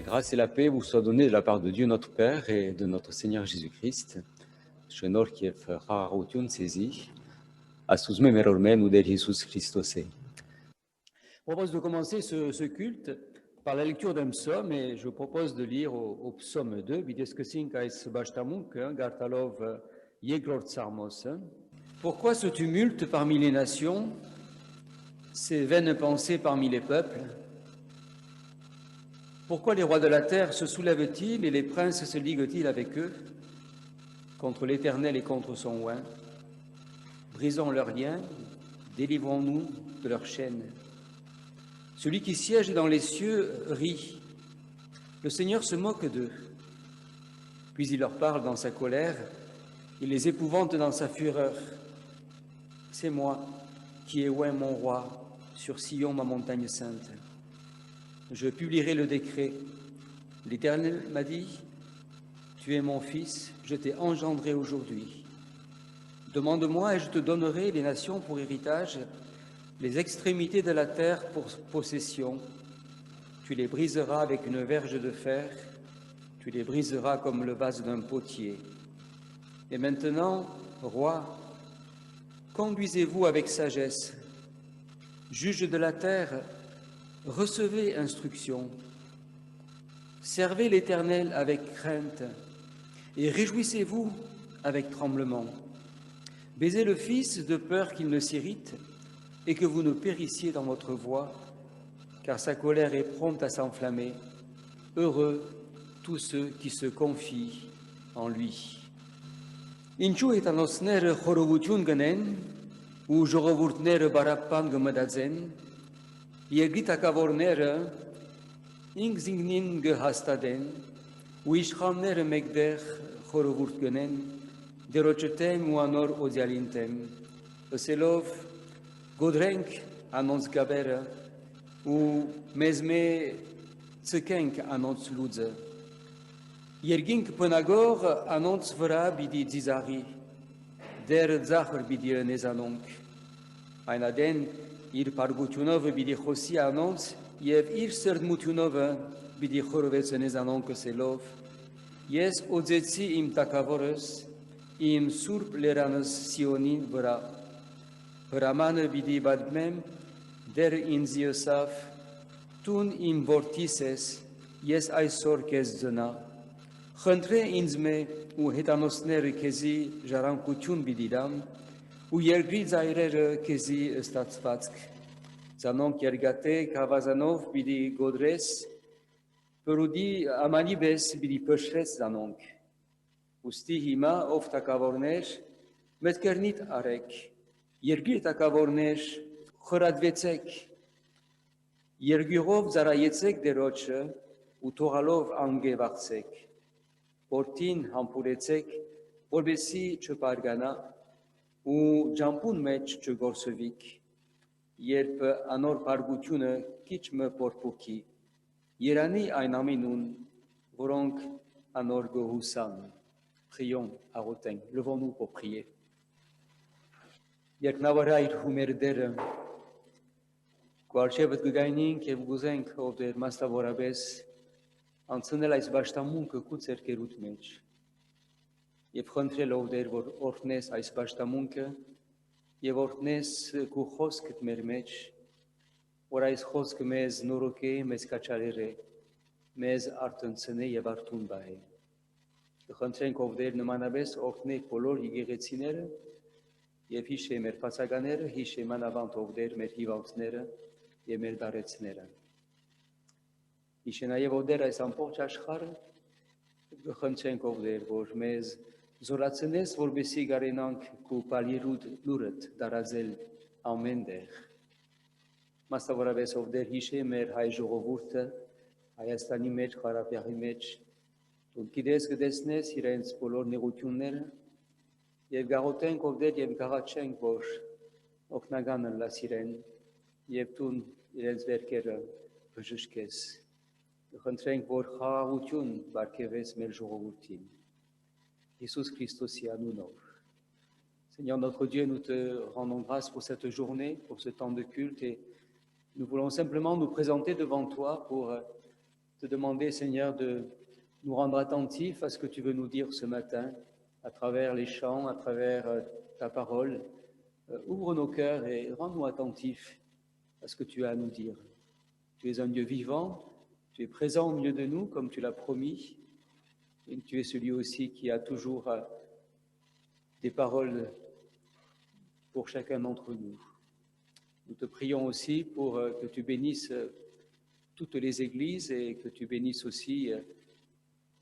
grâce et la paix vous soient données de la part de Dieu notre Père et de notre Seigneur Jésus-Christ. Șenor chef harutiun sezi, asuzme merormen uder Jesus Christose. Je propose de commencer ce culte par la lecture d'un psaume et je propose de lire au psaume 2, Bideske sinkais bashtamunk, Gartalov Yeglor Tsarmos. Pourquoi ce tumulte parmi les nations, ces vaines pensées parmi les peuples? Pourquoi les rois de la terre se soulèvent-ils et les princes se liguent-ils avec eux contre l'Éternel et contre son oint? Brisons leurs liens, délivrons-nous de leurs chaînes. Celui qui siège dans les cieux rit. Le Seigneur se moque d'eux. Puis il leur parle dans sa colère, il les épouvante dans sa fureur. C'est moi qui ai oint mon roi sur Sion, ma montagne sainte. Je publierai le décret. L'Éternel m'a dit, tu es mon fils, je t'ai engendré aujourd'hui. Demande-moi et je te donnerai les nations pour héritage, les extrémités de la terre pour possession. Tu les briseras avec une verge de fer, tu les briseras comme le vase d'un potier. Et maintenant, roi, conduisez-vous avec sagesse. Juge de la terre, recevez instruction. Servez l'Éternel avec crainte et réjouissez-vous avec tremblement. Baisez le Fils de peur qu'il ne s'irrite et que vous ne périssiez dans votre voie, car sa colère est prompte à s'enflammer. Heureux tous ceux qui se confient en lui. Ինչու հետանոցները խորովություն գնեն ու ժողովուրդները բարապան գմդածեն, երկրի թագավորները ինքզինքնին գհաստատեն ու իշխանները մեկտեղ խորովուրդ գնեն, դերոջը թեմ ու անոր օդյալին թեմ, ըսելով գոդրենք անոնց գաբերը ու մեզմե ցկենք անոնց լուծը, երկինք բնագող անոնց վրա պիտի ձիզաղի, դեր ձախր պիտի ընեզանոնք, այնադեն իր պարգությունովը պիտի խոսի անոնց և իր սրդմությունովը պիտի խորովեց ընեզանոնք ըսելով, ես օձեցի իմ տակավորս, իմ սուրբ լերանս Սիոնին վրա, հրամանը պիտի բադմեմ, դեր ինձ յսավ, տուն իմ որդիս ես, ես այսօր կեզ ձնա, խնդրե ինձ մե ու հետանոցները քեզի ժառանգություն պիտի դամ, ու երկրի ծայրերը քեզի ստացվածք, ցանոնք երգատեք հավազանով պիտի գոդրես, պրուդի ամանի բես պիտի պշրես ցանոնք, ուստի հիմա ով թակավորներ, մտքերնիդ արեք, երկրի թակավորներ, խորատվեցեք, երկյուղով ծարայեցեք դերոջը ու թողալով անգևացեք, Որդին համբուրեցեք, որպեսզի չպարգանա ու ջամփուն մեջ չգործվիք, երբ անոր բարգությունը քիչ մը փորփուքի, երանի այն ամենուն, որոնք անոր գոհուսան. Prions, arroteng, levons-nous pour prier. Երկնավորայր հումեր դերը, Գարշևդ գգայնինք և գուզենք ով դեր մաստավորապես անցնել այս բաշտամունքը քու ձեռքերուդ մեջ եւ խնդրել ով դեր որ օրհնես այս բաշտամունքը եւ օրհնես քու խոսքդ մեր մեջ որ այս խոսքը մեզ նորոգե մեզ կաչարերե մեզ արտնցնե եւ արթուն բահե խնդրենք ով դեր նմանապես օրհնե բոլոր եկեղեցիները եւ հիշե մեր փածականները հիշե մանավանդ ով դեր մեր հիվանդները եւ մեր դարեցները Իշենայև ով դեր այս ամբողջ աշխարհը խնդրենք ով դեր որ մեզ զորացնես որպեսզի գարենանք քու պալիրուդ լուրդ դարազել ամեն տեղ Մասնավորապես ով դեր հիշե մեր հայ ժողովուրդը Հայաստանի մեջ Ղարաբաղի մեջ դու գիտես կտեսնես իրենց բոլոր նեղությունները եւ գաղութենք ով դեր եւ գաղաչենք որ օգնականը լաս իրեն եւ դու իրենց վերքերը բժշկես Խնդրենք, որ խաղաղություն բարգեւես մեր ժողովրդին. Jésus Christosi anunov. Seigneur notre Dieu, nous te rendons grâce pour cette journée, pour ce temps de culte et nous voulons simplement nous présenter devant toi pour te demander, Seigneur, de nous rendre attentifs à ce que tu veux nous dire ce matin, à travers les chants, à travers ta parole. Ouvre nos cœurs et rends-nous attentifs à ce que tu as à nous dire. Tu es un Dieu vivant, tu es présent au milieu de nous comme tu l'as promis, et tu es celui aussi qui a toujours des paroles pour chacun d'entre nous. Nous te prions aussi pour que tu bénisses toutes les églises et que tu bénisses aussi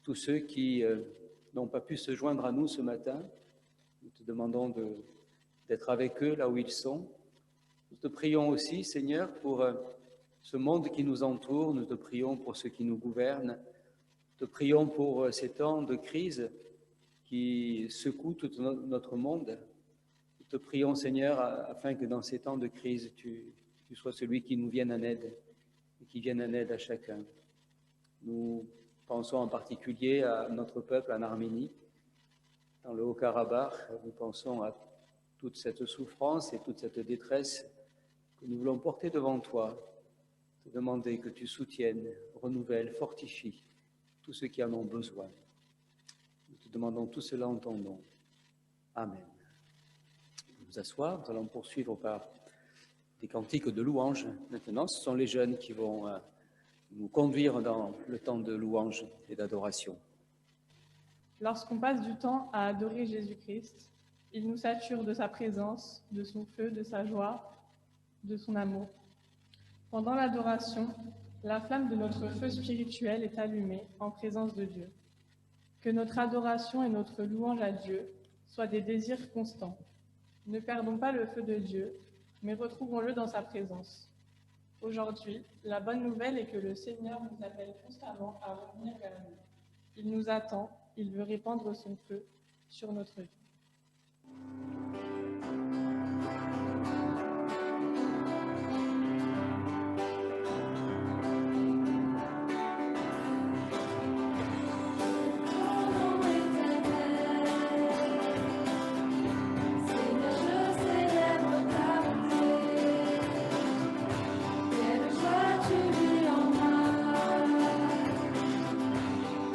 tous ceux qui n'ont pas pu se joindre à nous ce matin. Nous te demandons d'être avec eux là où ils sont. Nous te prions aussi, Seigneur, pour ce monde qui nous entoure. Nous te prions pour ceux qui nous gouvernent. Nous te prions pour ces temps de crise qui secouent tout notre monde. Nous te prions, Seigneur, afin que dans ces temps de crise, tu sois celui qui nous vienne en aide et qui vienne en aide à chacun. Nous pensons en particulier à notre peuple en Arménie, dans le Haut-Karabakh. Nous pensons à toute cette souffrance et toute cette détresse que nous voulons porter devant toi, te demander que tu soutiennes, renouvelles, fortifies tous ceux qui en ont besoin. Nous te demandons tout cela en ton nom. Amen. Nous asseoir, nous allons poursuivre par des cantiques de louange. Maintenant, ce sont les jeunes qui vont nous conduire dans le temps de louange et d'adoration. Lorsqu'on passe du temps à adorer Jésus-Christ, il nous sature de sa présence, de son feu, de sa joie, de son amour. Pendant l'adoration, la flamme de notre feu spirituel est allumée en présence de Dieu. Que notre adoration et notre louange à Dieu soient des désirs constants. Ne perdons pas le feu de Dieu, mais retrouvons-le dans sa présence. Aujourd'hui, la bonne nouvelle est que le Seigneur nous appelle constamment à revenir vers lui. Il nous attend, il veut répandre son feu sur notre vie.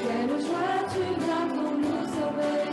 Quelle joie tu viens pour nous sauver.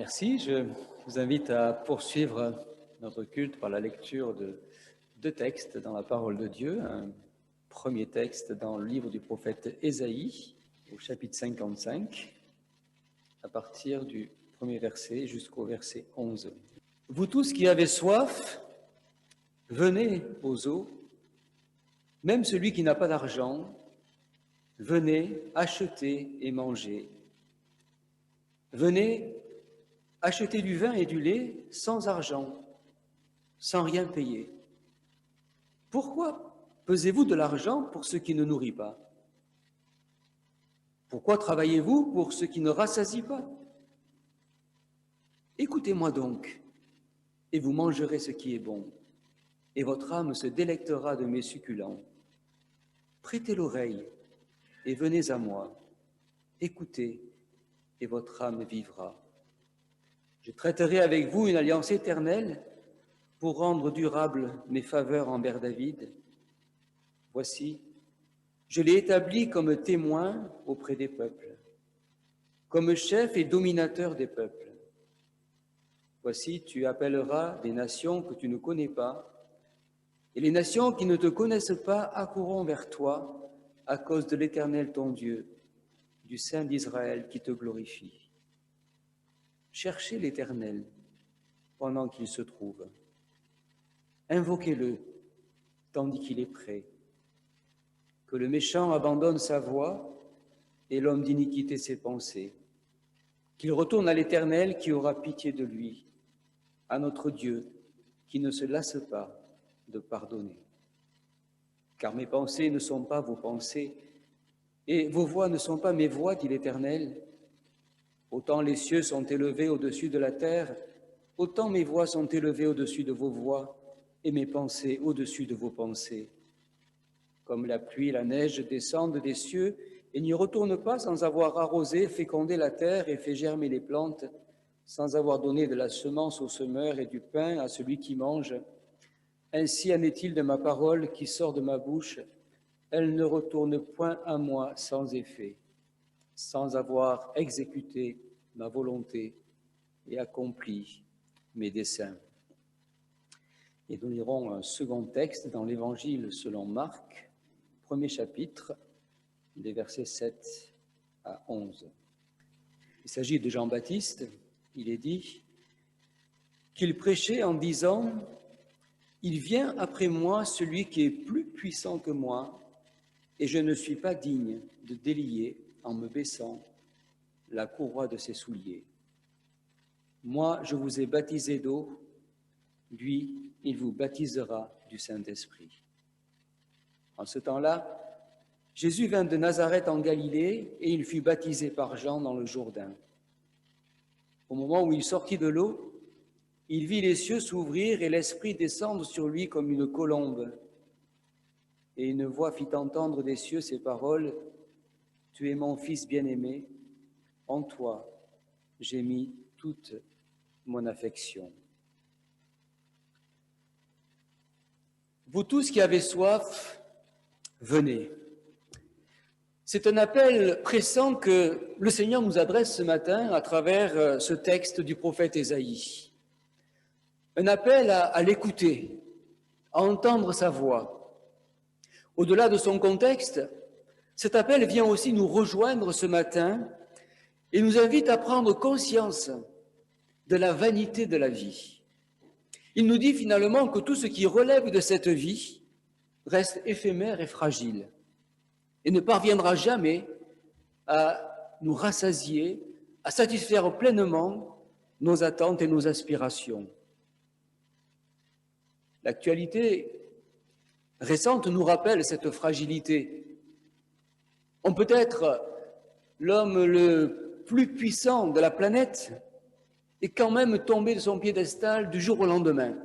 Merci. Je vous invite à poursuivre notre culte par la lecture de deux textes dans la parole de Dieu. Un premier texte dans le livre du prophète Ésaïe, au chapitre 55, à partir du premier verset jusqu'au verset 11. « Vous tous qui avez soif, venez aux eaux, même celui qui n'a pas d'argent, venez acheter et manger. Venez acheter du vin et du lait sans argent, sans rien payer. Pourquoi pesez-vous de l'argent pour ce qui ne nourrit pas? Pourquoi travaillez-vous pour ce qui ne rassasie pas? Écoutez-moi donc, et vous mangerez ce qui est bon, et votre âme se délectera de mes succulents. Prêtez l'oreille, et venez à moi. Écoutez, et votre âme vivra. Je traiterai avec vous une alliance éternelle pour rendre durables mes faveurs envers David. Voici, je l'ai établi comme témoin auprès des peuples, comme chef et dominateur des peuples. Voici, tu appelleras des nations que tu ne connais pas, et les nations qui ne te connaissent pas accourront vers toi à cause de l'Éternel ton Dieu, du Saint d'Israël qui te glorifie. Cherchez l'Éternel pendant qu'il se trouve. Invoquez-le tandis qu'il est près. Que le méchant abandonne sa voie et l'homme d'iniquité ses pensées. Qu'il retourne à l'Éternel qui aura pitié de lui, à notre Dieu qui ne se lasse pas de pardonner. Car mes pensées ne sont pas vos pensées et vos voies ne sont pas mes voies, dit l'Éternel. Autant les cieux sont élevés au-dessus de la terre, autant mes voies sont élevées au-dessus de vos voies et mes pensées au-dessus de vos pensées. Comme la pluie et la neige descendent des cieux et n'y retournent pas sans avoir arrosé, fécondé la terre et fait germer les plantes, sans avoir donné de la semence au semeur et du pain à celui qui mange, ainsi en est-il de ma parole qui sort de ma bouche, elle ne retourne point à moi sans effet, sans avoir exécuté ma volonté et accompli mes desseins. Et nous lirons un second texte dans l'Évangile selon Marc, premier chapitre, des versets 7 à 11. Il s'agit de Jean-Baptiste. Il est dit qu'il prêchait en disant « Il vient après moi celui qui est plus puissant que moi, et je ne suis pas digne de délier, en me baissant, la courroie de ses souliers. Moi, je vous ai baptisé d'eau, lui, il vous baptisera du Saint-Esprit. » En ce temps-là, Jésus vint de Nazareth en Galilée et il fut baptisé par Jean dans le Jourdain. Au moment où il sortit de l'eau, il vit les cieux s'ouvrir et l'Esprit descendre sur lui comme une colombe. Et une voix fit entendre des cieux ces paroles, « Tu es mon Fils bien-aimé, en toi j'ai mis toute mon affection. » Vous tous qui avez soif, venez. C'est un appel pressant que le Seigneur nous adresse ce matin à travers ce texte du prophète Ésaïe. Un appel à l'écouter, à entendre sa voix. Au-delà de son contexte, cet appel vient aussi nous rejoindre ce matin et nous invite à prendre conscience de la vanité de la vie. Il nous dit finalement que tout ce qui relève de cette vie reste éphémère et fragile et ne parviendra jamais à nous rassasier, à satisfaire pleinement nos attentes et nos aspirations. L'actualité récente nous rappelle cette fragilité. On peut être l'homme le plus puissant de la planète et quand même tomber de son piédestal du jour au lendemain.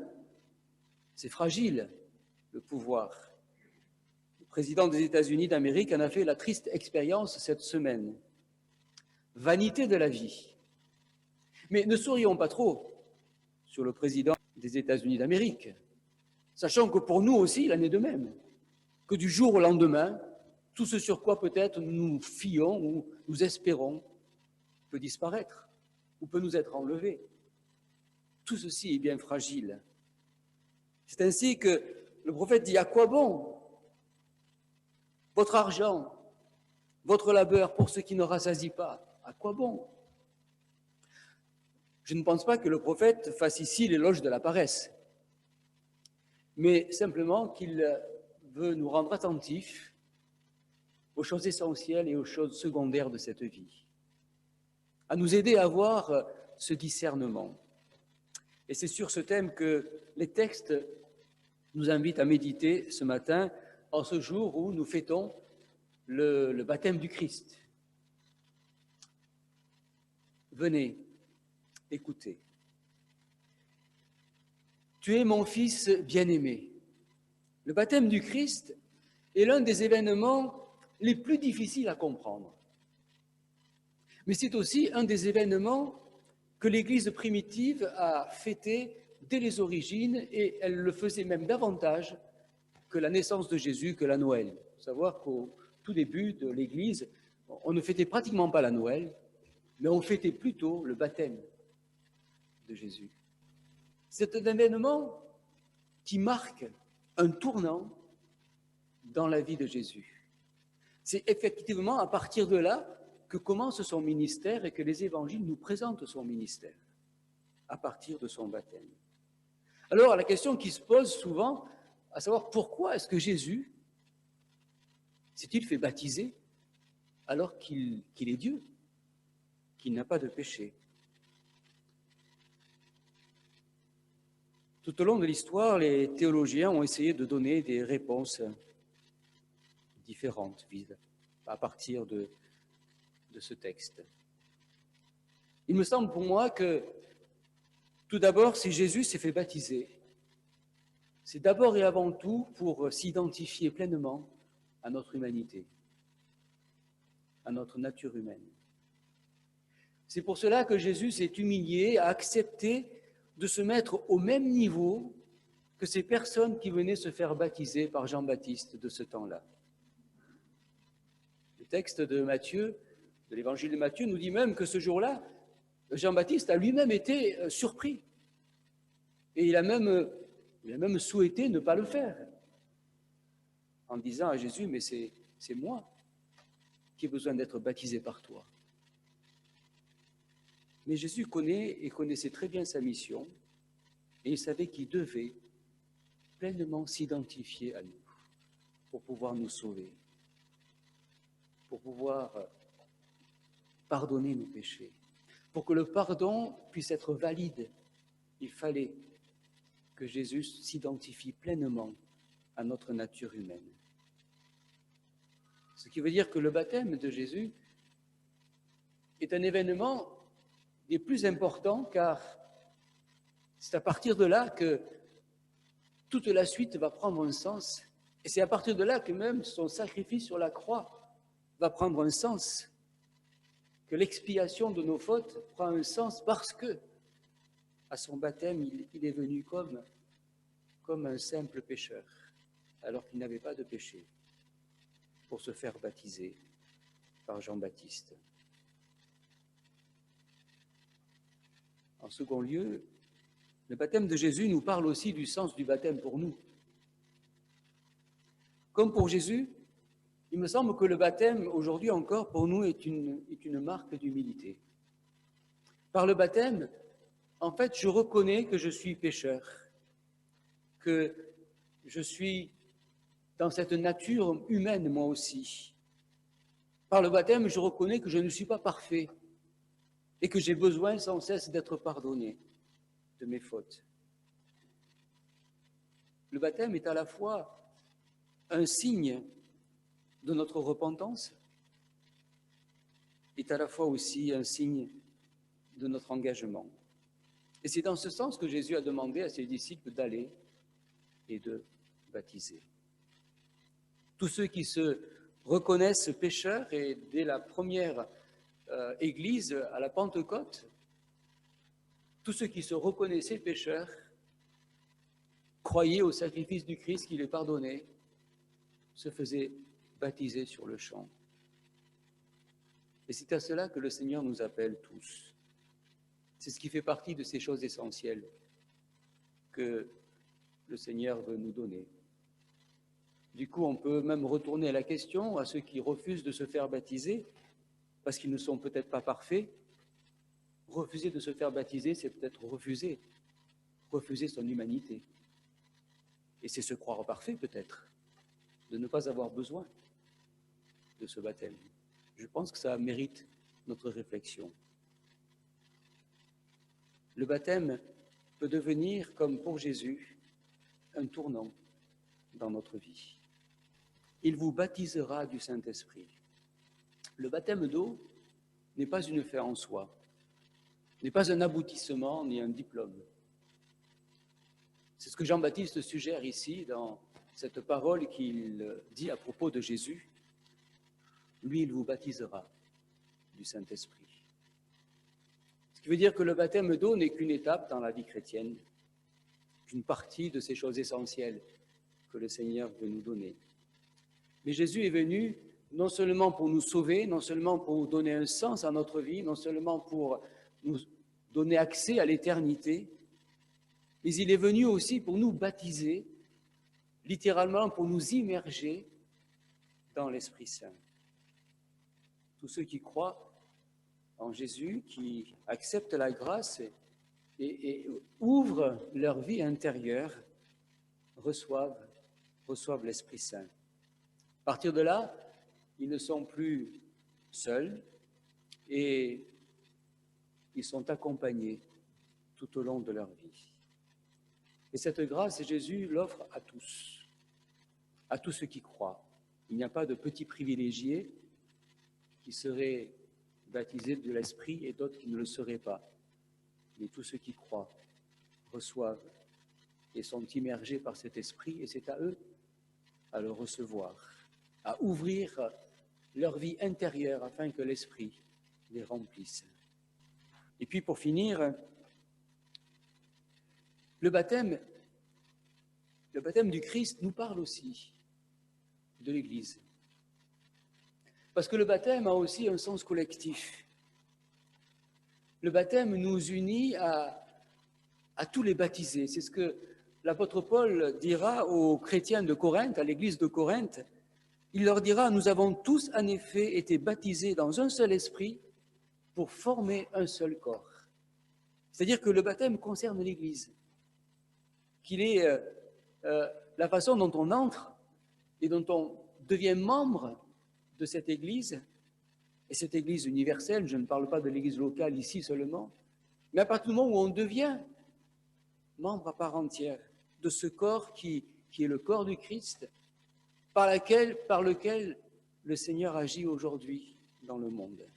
C'est fragile, le pouvoir. Le président des États-Unis d'Amérique en a fait la triste expérience cette semaine. Vanité de la vie. Mais ne sourions pas trop sur le président des États-Unis d'Amérique, sachant que pour nous aussi, il en est de même, que du jour au lendemain, tout ce sur quoi peut-être nous nous fions ou nous espérons peut disparaître. ou peut nous être enlevé. Tout ceci est bien fragile. C'est ainsi que le prophète dit, à quoi bon votre argent, votre labeur pour ce qui ne rassasie pas? À quoi bon? Je ne pense pas que le prophète fasse ici l'éloge de la paresse, mais simplement qu'il veut nous rendre attentifs aux choses essentielles et aux choses secondaires de cette vie, à nous aider à avoir ce discernement. Et c'est sur ce thème que les textes nous invitent à méditer ce matin, en ce jour où nous fêtons le baptême du Christ. Venez, écoutez. Tu es mon fils bien-aimé. Le baptême du Christ est l'un des événements les plus difficiles à comprendre. Mais c'est aussi un des événements que l'Église primitive a fêté dès les origines, et elle le faisait même davantage que la naissance de Jésus, que la Noël. Il faut savoir qu'au tout début de l'Église, on ne fêtait pratiquement pas la Noël, mais on fêtait plutôt le baptême de Jésus. C'est un événement qui marque un tournant dans la vie de Jésus. C'est effectivement à partir de là que commence son ministère et que les évangiles nous présentent son ministère, à partir de son baptême. Alors, la question qui se pose souvent, à savoir pourquoi est-ce que Jésus s'est-il fait baptiser alors qu'il est Dieu, qu'il n'a pas de péché? Tout au long de l'histoire, les théologiens ont essayé de donner des réponses différentes à partir de ce texte. Il me semble pour moi que, tout d'abord, si Jésus s'est fait baptiser, c'est d'abord et avant tout pour s'identifier pleinement à notre humanité, à notre nature humaine. C'est pour cela que Jésus s'est humilié, a accepté de se mettre au même niveau que ces personnes qui venaient se faire baptiser par Jean-Baptiste de ce temps-là. Le texte de Matthieu, de l'évangile de Matthieu, nous dit même que ce jour-là, Jean-Baptiste a lui-même été surpris. Et il a même souhaité ne pas le faire, en disant à Jésus, mais c'est moi qui ai besoin d'être baptisé par toi. Mais Jésus connaissait très bien sa mission, et il savait qu'il devait pleinement s'identifier à nous pour pouvoir nous sauver, pour pouvoir pardonner nos péchés. Pour que le pardon puisse être valide, il fallait que Jésus s'identifie pleinement à notre nature humaine. Ce qui veut dire que le baptême de Jésus est un événement des plus importants, car c'est à partir de là que toute la suite va prendre un sens, et c'est à partir de là que même son sacrifice sur la croix va prendre un sens, que l'expiation de nos fautes prend un sens, parce que à son baptême, il est venu comme un simple pécheur, alors qu'il n'avait pas de péché, pour se faire baptiser par Jean-Baptiste. En second lieu, le baptême de Jésus nous parle aussi du sens du baptême pour nous. Comme pour Jésus, il me semble que le baptême, aujourd'hui encore, pour nous, est une marque d'humilité. Par le baptême, en fait, je reconnais que je suis pécheur, que je suis dans cette nature humaine, moi aussi. Par le baptême, je reconnais que je ne suis pas parfait et que j'ai besoin sans cesse d'être pardonné de mes fautes. Le baptême est à la fois un signe de notre repentance, est à la fois aussi un signe de notre engagement. Et c'est dans ce sens que Jésus a demandé à ses disciples d'aller et de baptiser. Tous ceux qui se reconnaissent pécheurs, et dès la première Église à la Pentecôte, tous ceux qui se reconnaissaient pécheurs croyaient au sacrifice du Christ qui les pardonnait, se faisaient baptiser sur le champ. Et c'est à cela que le Seigneur nous appelle tous. C'est ce qui fait partie de ces choses essentielles que le Seigneur veut nous donner. Du coup, on peut même retourner la question à ceux qui refusent de se faire baptiser, parce qu'ils ne sont peut-être pas parfaits. Refuser de se faire baptiser, c'est peut-être refuser son humanité. Et c'est se croire parfait, peut-être, de ne pas avoir besoin de ce baptême. Je pense que ça mérite notre réflexion. Le baptême peut devenir, comme pour Jésus, un tournant dans notre vie. Il vous baptisera du Saint-Esprit. Le baptême d'eau n'est pas une fin en soi, n'est pas un aboutissement ni un diplôme. C'est ce que Jean-Baptiste suggère ici dans cette parole qu'il dit à propos de Jésus. Lui, il vous baptisera du Saint-Esprit. Ce qui veut dire que le baptême d'eau n'est qu'une étape dans la vie chrétienne, qu'une partie de ces choses essentielles que le Seigneur veut nous donner. Mais Jésus est venu non seulement pour nous sauver, non seulement pour nous donner un sens à notre vie, non seulement pour nous donner accès à l'éternité, mais il est venu aussi pour nous baptiser, littéralement pour nous immerger dans l'Esprit Saint. Tous ceux qui croient en Jésus, qui acceptent la grâce et ouvrent leur vie intérieure, reçoivent l'Esprit Saint. À partir de là, ils ne sont plus seuls et ils sont accompagnés tout au long de leur vie. Et cette grâce, Jésus l'offre à tous ceux qui croient. Il n'y a pas de petits privilégiés qui seraient baptisés de l'Esprit et d'autres qui ne le seraient pas. Mais tous ceux qui croient reçoivent et sont immergés par cet Esprit, et c'est à eux à le recevoir, à ouvrir leur vie intérieure afin que l'Esprit les remplisse. Et puis pour finir, le baptême du Christ nous parle aussi de l'Église. Parce que le baptême a aussi un sens collectif. Le baptême nous unit à tous les baptisés. C'est ce que l'apôtre Paul dira aux chrétiens de Corinthe, à l'église de Corinthe. Il leur dira, nous avons tous en effet été baptisés dans un seul esprit pour former un seul corps. C'est-à-dire que le baptême concerne l'Église, qu'il est la façon dont on entre et dont on devient membre de cette Église, et cette Église universelle, je ne parle pas de l'Église locale ici seulement, mais à partir du moment où on devient membre à part entière de ce corps qui est le corps du Christ, par lequel le Seigneur agit aujourd'hui dans le monde.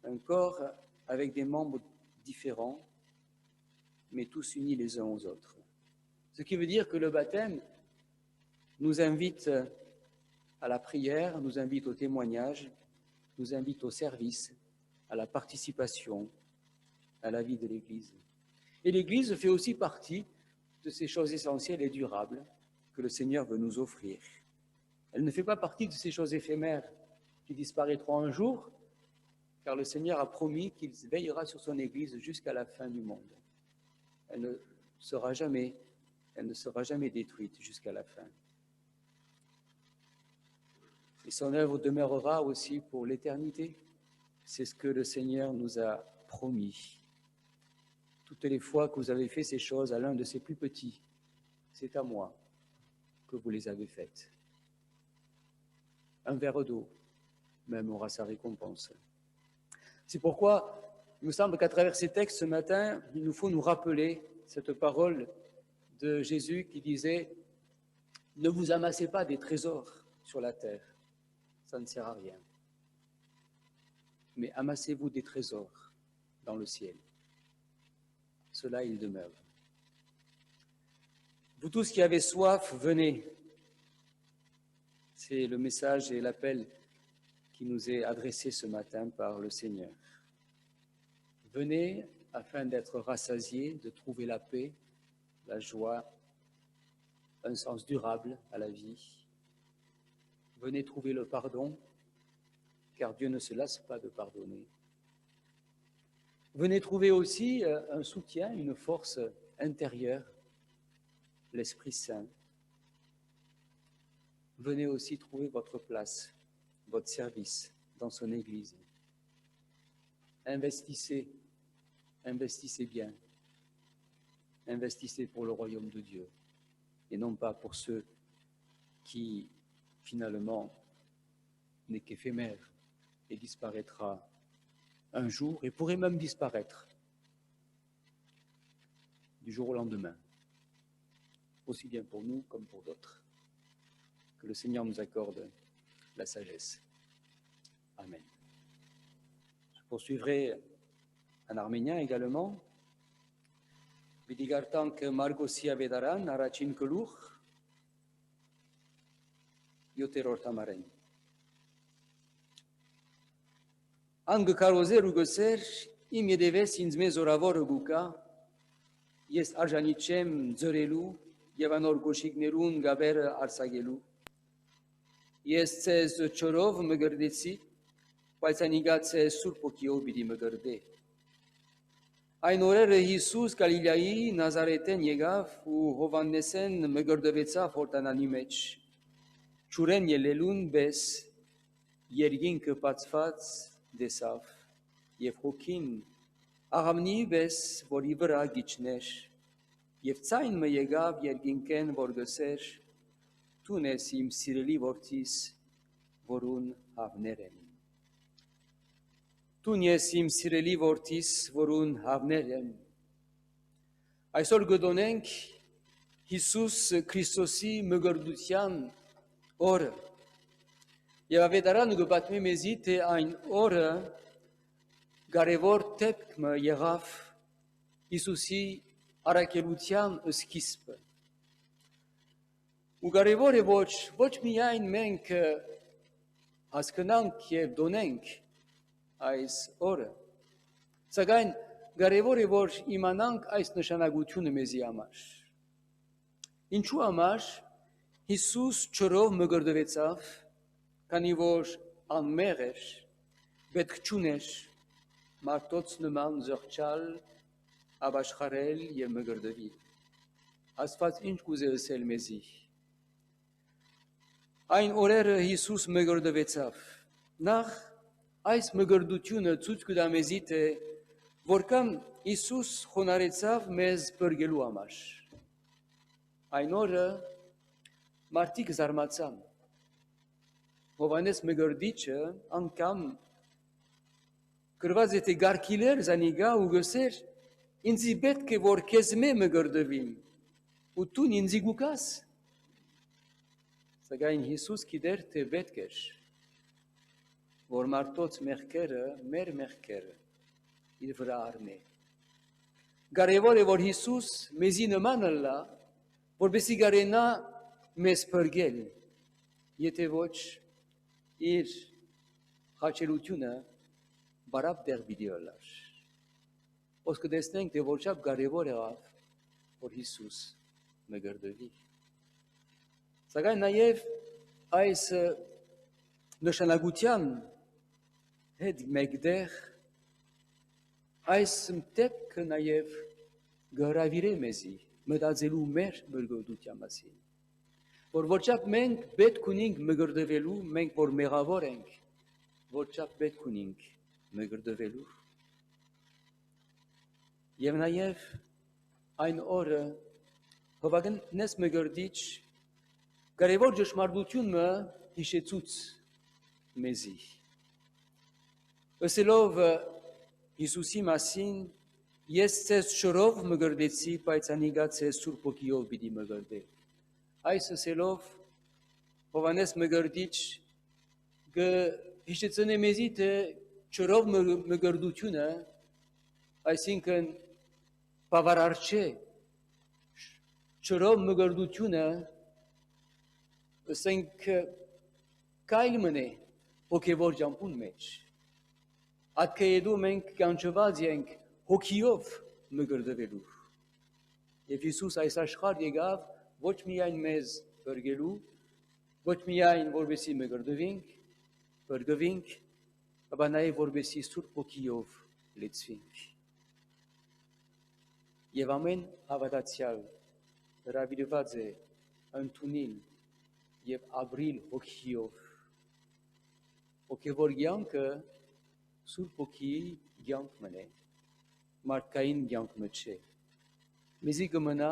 Un corps avec des membres différents, mais tous unis les uns aux autres. Ce qui veut dire que le baptême nous invite à la prière, nous invite au témoignage, nous invite au service, à la participation, à la vie de l'Église. Et l'Église fait aussi partie de ces choses essentielles et durables que le Seigneur veut nous offrir. Elle ne fait pas partie de ces choses éphémères qui disparaîtront un jour, car le Seigneur a promis qu'il veillera sur son Église jusqu'à la fin du monde. Elle ne sera jamais détruite jusqu'à la fin. Et son œuvre demeurera aussi pour l'éternité. C'est ce que le Seigneur nous a promis. Toutes les fois que vous avez fait ces choses à l'un de ces plus petits, c'est à moi que vous les avez faites. Un verre d'eau même aura sa récompense. C'est pourquoi il me semble qu'à travers ces textes ce matin, il nous faut nous rappeler cette parole de Jésus qui disait « Ne vous amassez pas des trésors sur la terre, ça ne sert à rien. Mais amassez-vous des trésors dans le ciel. Cela, il demeure. Vous tous qui avez soif, venez. » C'est le message et l'appel qui nous est adressé ce matin par le Seigneur. Venez afin d'être rassasiés, de trouver la paix, la joie, un sens durable à la vie. Venez trouver le pardon, car Dieu ne se lasse pas de pardonner. venez trouver aussi un soutien, une force intérieure, l'Esprit Saint. Venez aussi trouver votre place, votre service dans son Église. Investissez bien. Investissez pour le royaume de Dieu et non pas pour ceux qui, finalement, n'est qu'éphémère et disparaîtra un jour et pourrait même disparaître du jour au lendemain, aussi bien pour nous comme pour d'autres. Que le Seigneur nous accorde la sagesse. Amen. Je poursuivrai en arménien également. Vidigartank Margosia Vedaran, Arachin Keluch, Yoteror Tamaren. Angă carozer rugăser, im edeves inzme zoravor guca, jest arjanicem zărelu, evanor goșignerun gaber arsagelu. Este zciorov măgărdeți, palțanigațe surpochio bidi măgărde. Այնորերը Հիսուս Գալիլեայի Նազարեթեն եկավ ու Հովհաննեսեն մգրդվեցավ Հորդանանի մեջ։ Ջուրեն ելելուն պես երկինքը բացված դեսավ եւ հոգին աղամնի պես որի վրա գիչներ եւ ցայն մը եկավ երկինքեն որ գսեր դու ես իմ սիրելի որդիս որուն հավներ եմ Տուն ես իմ սիրելի որդիս, որուն հավներ եմ։ Այսօր գտոնենք Հիսուս Քրիստոսի մգրդության օրը։ Եվ ավետարանը գպատմի մեզի, թե այն օրը կարևոր դեպքը եղավ Հիսուսի առաքելության սկիզբը։ Ու կարևոր է ոչ միայն մենք հասկանանք եւ դոնենք այս օրը, սակայն կարևոր է, որ իմանանք այս նշանակությունը մեզի համար։ Ինչու համար Հիսուս ջրով մգրդվեցավ, քանի որ անմեղ էր, պետք չուներ մարդոց նման զղջալ, ապաշխարել եւ մգրդվել։ Աստված ինչ կուզե ասել մեզի։ Այն օրերը Հիսուս մգրդվեցավ։ Նախ այս մգրդությունը ցույց կտա մեզի, թե որքան Հիսուս խոնարհեցավ մեզ բրգելու համար։ Այն օրը մարդիկ զարմացան։ Հովհաննես մգրդիչը անգամ գրված է, թե գարքիլեր զանիգա ու գսեր ինձի պետք է որ քեզ մգրդվին ու դու ինձի գուկաս։ Սակայն Հիսուս գիտեր, թե պետք էր որ մարդոց մեղքերը, մեր մեղքերը իր վրա առնե։ Կարևոր է, որ Հիսուս մեզի նման ըլլա, որպեսզի կարենա մեզ բրգել, եթե ոչ իր խաչելությունը բարապ դեղ պիտի ըլլար։ Ոսկ կտեսնենք, թե որչափ կարևոր եղավ, որ Հիսուս մգրդվի։ Սակայն նաև այս նշանակության հետ մեկտեղ այս դեպքը նաև գհրավիրե մեզի մտածելու մեր մգրդության մասին, որ որչափ մենք պետք ունենք մգրդվելու, մենք որ մեղավոր ենք, որչափ պետք ունենք մգրդվելու։ Եվ նաև այն օրը Հովհաննես մգրդիչ կարևոր ճշմարտությունը հիշեցուց մեզի։ Ասելով Հիսուսի մասին, ես ձեզ ջրով մգրդեցի, բայց անիգա ձեզ Սուրբ Հոգիով պիտի մգրդե։ Այս ասելով Հովհաննես մգրդիչ հիշեցնե մեզի, թե ջրով մգրդությունը, այսինքն բավարար չէ, ջրով մգրդությունը, ասենք կայլ մնե հոգևոր ճամփուն մեջ։ Ատկեյեդու մենք կանչված ենք հոգիով մգրդվելու։ Եվ Հիսուս այս աշխարհ եկավ ոչ միայն մեզ բրգելու, ոչ միայն որպեսզի մգրդվենք, բրգվենք, ապա նաև որպեսզի Սուրբ Հոգիով լեցվենք։ Եվ ամեն հավատացյալ հրավիրված է ընդունել եւ ապրիլ հոգիով։ Հոգևոր կյանքը Սուրբ Հոգիի կյանքն է, մարդկային կյանքը չէ։ Մեզի կմնա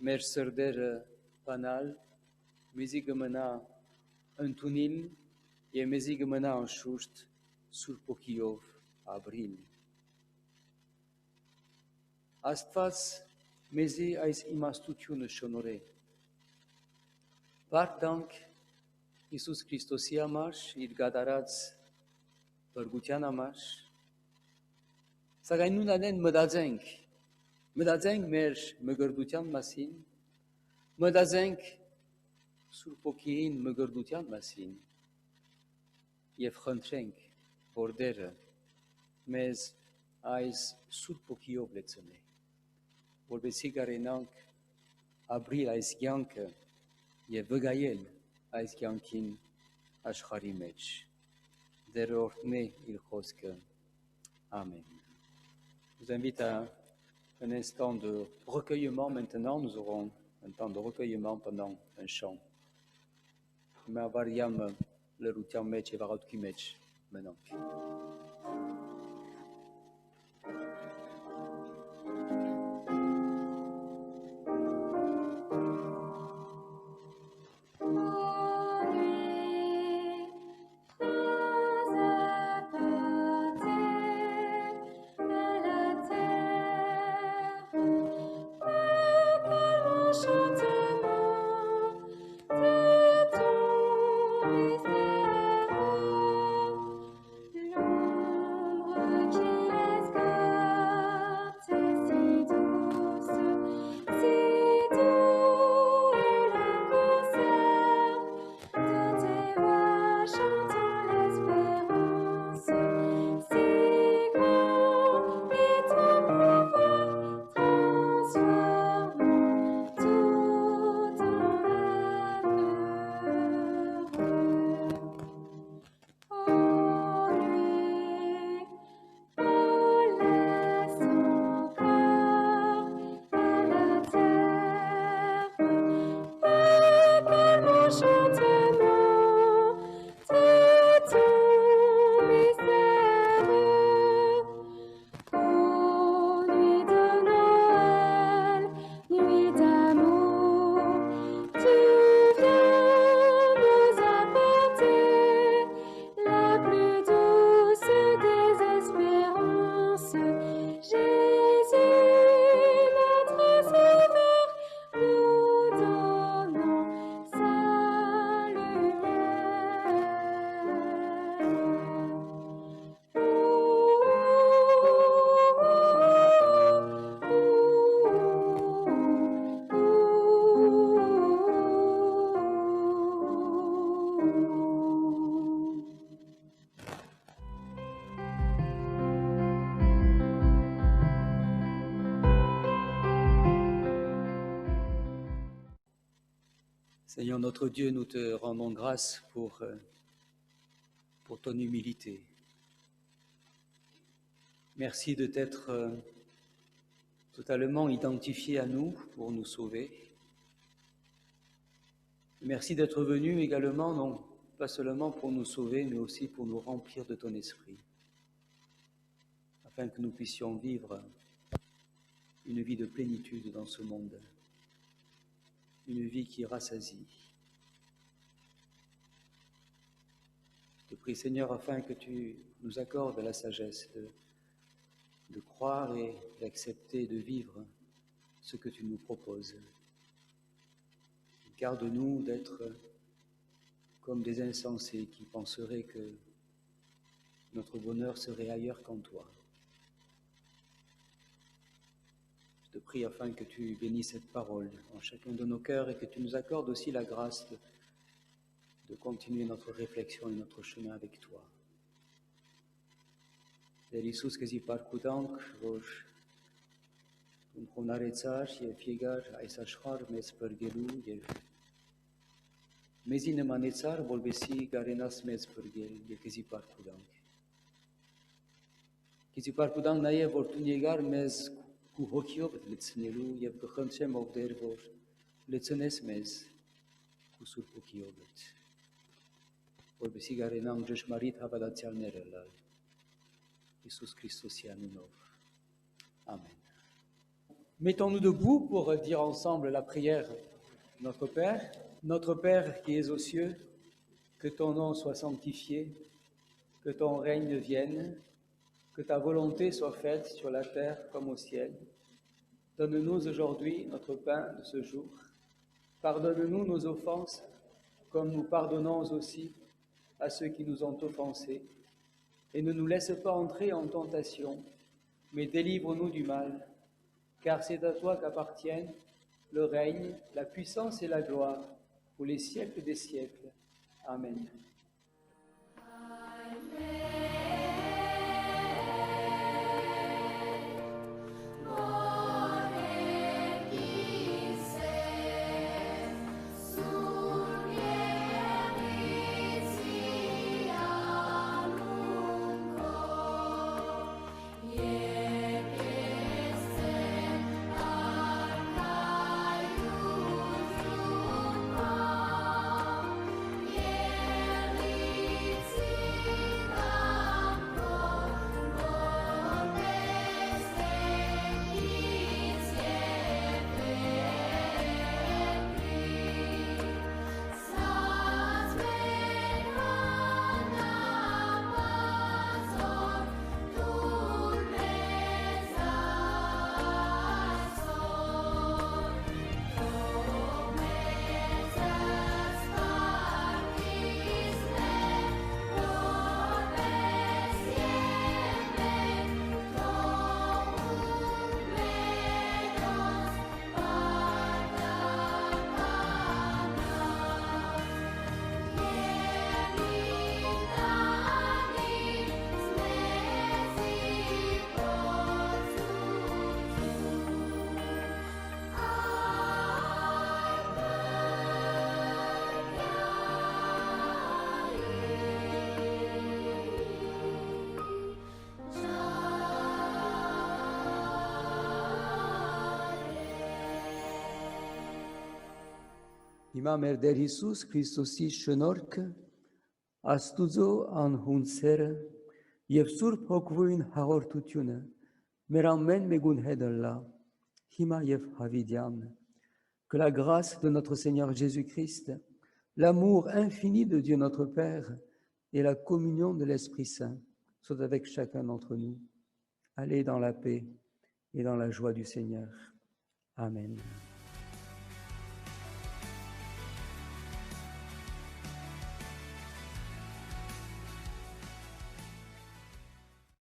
մեր սրտերը բանալ, մեզի կմնա ընդունել եւ մեզի կմնա անշուշտ Սուրբ Հոգիով ապրիլ։ Աստված մեզի այս իմաստությունը շնորհե։ Բարդանք Հիսուս Քրիստոսի համար, իր գադարած բրգության համար, սակայն նույնանեն մտածենք մեր մգրդության մասին, մտածենք Սուրբ Հոգիին մգրդության մասին եւ խնդրենք, որ Տերը մեզ այս Սուրբ Հոգիով լցնի, որպեսզի կարենանք ապրիլ այս կյանքը եւ վկայել այս կյանքին աշխարհի մեջ։ Տերը օրհնի իր խոսքը։ Amen. Je vous invite à un instant de recueillement maintenant. Nous aurons un temps de recueillement pendant un chant. Mais avariam le routier match et varot qui match maintenant. Seigneur notre Dieu, nous te rendons grâce pour ton humilité. Merci de t'être totalement identifié à nous pour nous sauver. Merci d'être venu également, non pas seulement pour nous sauver, mais aussi pour nous remplir de ton esprit, afin que nous puissions vivre une vie de plénitude dans ce monde. Une vie qui rassasie. Je te prie, Seigneur, afin que tu nous accordes la sagesse de croire et d'accepter de vivre ce que tu nous proposes. Garde-nous d'être comme des insensés qui penseraient que notre bonheur serait ailleurs qu'en toi. Je te prie afin que tu bénisses cette parole en chacun de nos cœurs et que tu nous accordes aussi la grâce de continuer notre réflexion et notre chemin avec toi. Père Iisus, que si parcoudanc, որ ունխոնարեցար եւ եկար այս աշխարհ մեզ բրգելու եւ մեզի նմանեցար, որովհետեւ կարենաս մեզ բրգել եւ que si parcoudanc. Que si parcoudanc նաեւ որ դու եկար մեզ ku hokiobet litsnelu yev khanchem of dervor litsenes mes kusur hokiobet. Որպեսզի գարենան ճշմարիտ հավատացյալներ ելալ Iisus Christosianunov. Amen. Mettons-nous debout pour dire ensemble la prière de notre Père. Notre Père qui es aux cieux, que ton nom soit sanctifié, que ton règne vienne, que ta volonté soit faite sur la terre comme au ciel. Donne-nous aujourd'hui notre pain de ce jour. Pardonne-nous nos offenses, comme nous pardonnons aussi à ceux qui nous ont offensés. Et ne nous laisse pas entrer en tentation, mais délivre-nous du mal, car c'est à toi qu'appartiennent le règne, la puissance et la gloire pour les siècles des siècles. Amen. Հիմա մեր Տեր Հիսուս Քրիստոսի շնորհքը, Աստուծո անհուն սերը եւ Սուրբ Հոգվույն հաղորդությունը մեր ամեն մեկուն հետ լա, հիմա եւ հավիտյան. Que la grâce de notre Seigneur Jésus-Christ, l'amour infini de Dieu notre Père et la communion de l'Esprit Saint soient avec chacun d'entre nous. Allez dans la paix et dans la joie du Seigneur. Amen.